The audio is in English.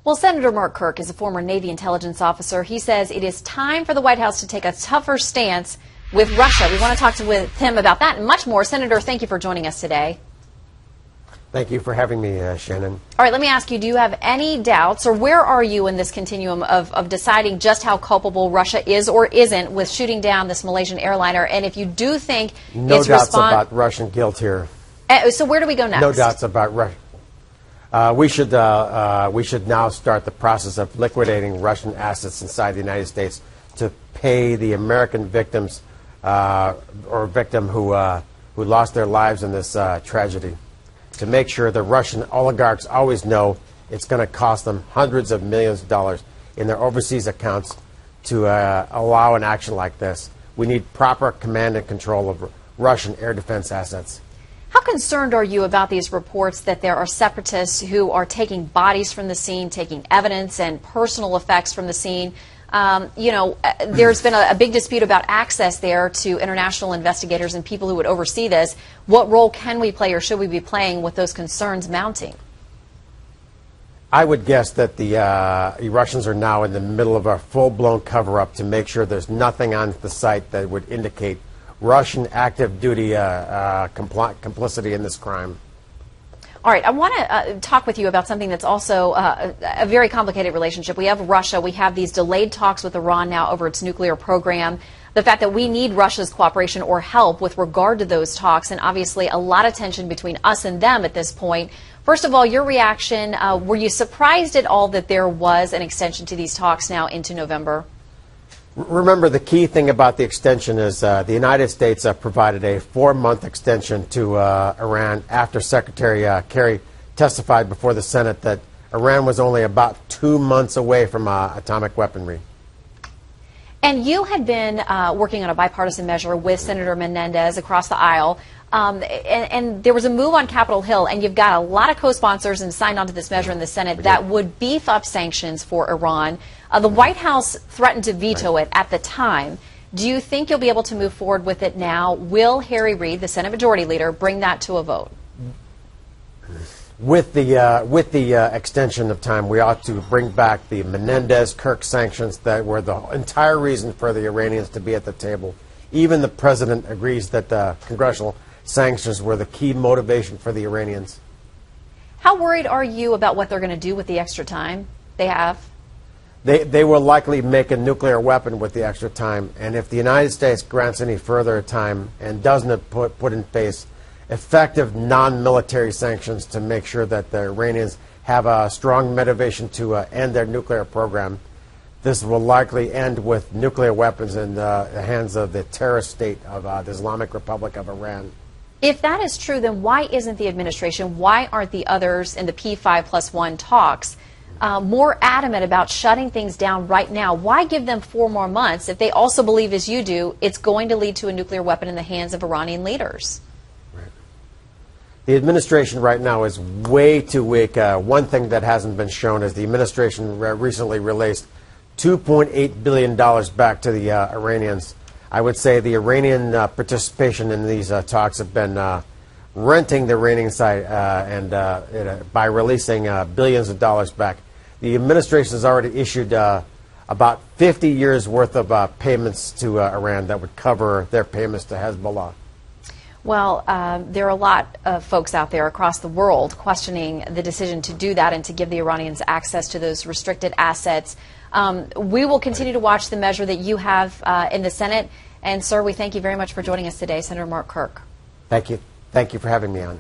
Well, Senator Mark Kirk is a former Navy intelligence officer. He says it is time for the White House to take a tougher stance with Russia. We want to talk with him about that and much more. Senator, thank you for joining us today. Thank you for having me, Shannon. All right, let me ask you, do you have any doubts, or where are you in this continuum of deciding just how culpable Russia is or isn't with shooting down this Malaysian airliner? And if you do think no doubts about Russian guilt here. So where do we go next? No doubts about Russia. We should now start the process of liquidating Russian assets inside the United States to pay the American victims or victim who lost their lives in this tragedy. To make sure the Russian oligarchs always know it's going to cost them hundreds of millions of dollars in their overseas accounts to allow an action like this. We need proper command and control of Russian air defense assets. How concerned are you about these reports that there are separatists who are taking bodies from the scene, taking evidence and personal effects from the scene? There's been a big dispute about access there to international investigators and people who would oversee this. What role can we play or should we be playing with those concerns mounting? I would guess that the Russians are now in the middle of a full-blown cover-up to make sure there's nothing on the site that would indicate Russian active duty complicity in this crime. All right, I want to talk with you about something that's also a very complicated relationship. We have Russia. We have these delayed talks with Iran now over its nuclear program. The fact that we need Russia's cooperation or help with regard to those talks, and obviously a lot of tension between us and them at this point. First of all, your reaction, were you surprised at all that there was an extension to these talks now into November? Remember, the key thing about the extension is the United States provided a 4-month extension to Iran after Secretary Kerry testified before the Senate that Iran was only about 2 months away from atomic weaponry. And you had been working on a bipartisan measure with Senator Menendez across the aisle. And there was a move on Capitol Hill, and you've got a lot of co-sponsors and signed onto this measure in the Senate that would beef up sanctions for Iran. The White House threatened to veto it at the time. Do you think you'll be able to move forward with it now? Will Harry Reid, the Senate Majority Leader, bring that to a vote? With the extension of time, we ought to bring back the Menendez-Kirk sanctions that were the entire reason for the Iranians to be at the table. Even the president agrees that the congressional sanctions were the key motivation for the Iranians. How worried are you about what they're going to do with the extra time they have? They will likely make a nuclear weapon with the extra time, and if the United States grants any further time and doesn't put in place effective non-military sanctions to make sure that the Iranians have a strong motivation to end their nuclear program, this will likely end with nuclear weapons in the hands of the terrorist state of the Islamic Republic of Iran. If that is true, then why isn't the administration, why aren't the others in the P5+1 talks more adamant about shutting things down right now? Why give them 4 more months if they also believe, as you do, it's going to lead to a nuclear weapon in the hands of Iranian leaders? Right. The administration right now is way too weak. One thing that hasn't been shown is the administration recently released $2.8 billion back to the Iranians. I would say the Iranian participation in these talks have been renting the Iranian side by releasing billions of dollars back. The administration has already issued about 50 years worth of payments to Iran that would cover their payments to Hezbollah. Well, there are a lot of folks out there across the world questioning the decision to do that and to give the Iranians access to those restricted assets. We will continue to watch the measure that you have in the Senate. And, sir, we thank you very much for joining us today, Senator Mark Kirk. Thank you. Thank you for having me on.